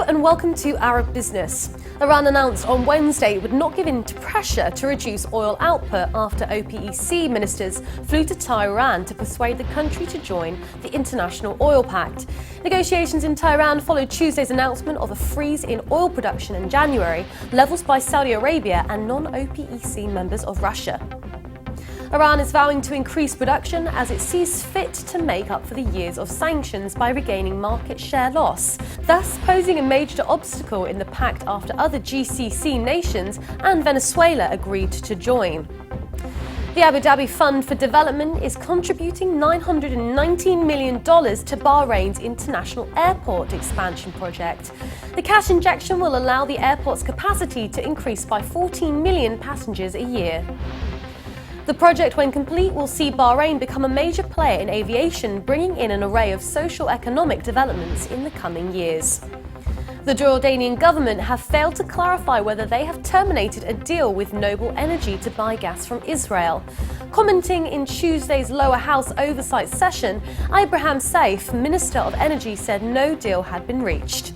and welcome to Arab Business. Iran announced on Wednesday it would not give in to pressure to reduce oil output after OPEC ministers flew to Tehran to persuade the country to join the international oil pact. Negotiations in Tehran followed Tuesday's announcement of a freeze in oil production in January, levels by Saudi Arabia and non-OPEC members of Russia. Iran is vowing to increase production as it sees fit to make up for the years of sanctions by regaining market share loss, thus posing a major obstacle in the pact after other GCC nations and Venezuela agreed to join. The Abu Dhabi Fund for Development is contributing $919 million to Bahrain's international airport expansion project. The cash injection will allow the airport's capacity to increase by 14 million passengers a year. The project, when complete, will see Bahrain become a major player in aviation, bringing in an array of socio-economic developments in the coming years. The Jordanian government have failed to clarify whether they have terminated a deal with Noble Energy to buy gas from Israel. Commenting in Tuesday's lower house oversight session, Ibrahim Saif, Minister of Energy, said no deal had been reached.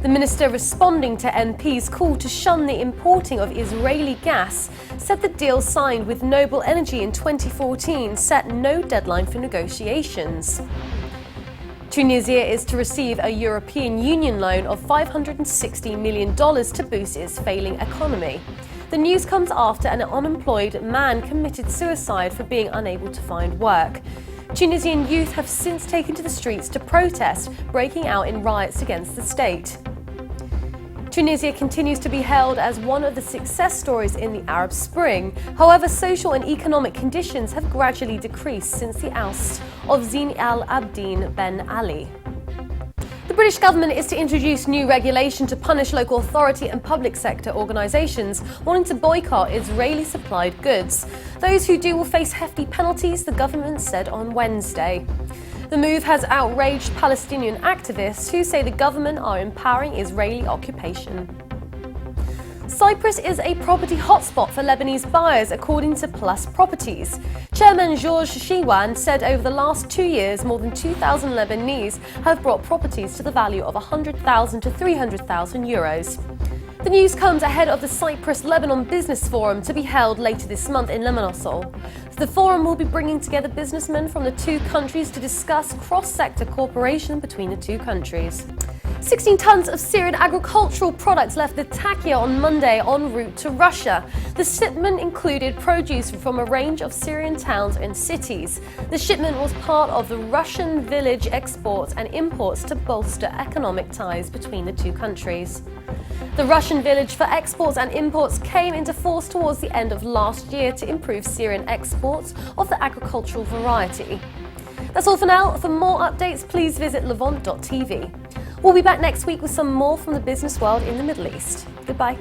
The minister, responding to MP's call to shun the importing of Israeli gas, said the deal signed with Noble Energy in 2014 set no deadline for negotiations. Tunisia is to receive a European Union loan of $560 million to boost its failing economy. The news comes after an unemployed man committed suicide for being unable to find work. Tunisian youth have since taken to the streets to protest, breaking out in riots against the state. Tunisia continues to be hailed as one of the success stories in the Arab Spring. However, social and economic conditions have gradually decreased since the oust of Zine Al Abidine Ben Ali. The British government is to introduce new regulation to punish local authority and public sector organisations wanting to boycott Israeli-supplied goods. Those who do will face hefty penalties, the government said on Wednesday. The move has outraged Palestinian activists who say the government are empowering Israeli occupation. Cyprus is a property hotspot for Lebanese buyers, according to Plus Properties. Chairman Georges Shiwan said over the last 2 years, more than 2,000 Lebanese have bought properties to the value of €100,000 to €300,000. The news comes ahead of the Cyprus-Lebanon Business Forum to be held later this month in Limassol. The forum will be bringing together businessmen from the two countries to discuss cross-sector cooperation between the two countries. 16 tons of Syrian agricultural products left Latakia on Monday en route to Russia. The shipment included produce from a range of Syrian towns and cities. The shipment was part of the Russian village exports and imports to bolster economic ties between the two countries. The Russian village for exports and imports came into force towards the end of last year to improve Syrian exports of the agricultural variety. That's all for now. For more updates, please visit levant.tv. We'll be back next week with some more from the business world in the Middle East. Goodbye.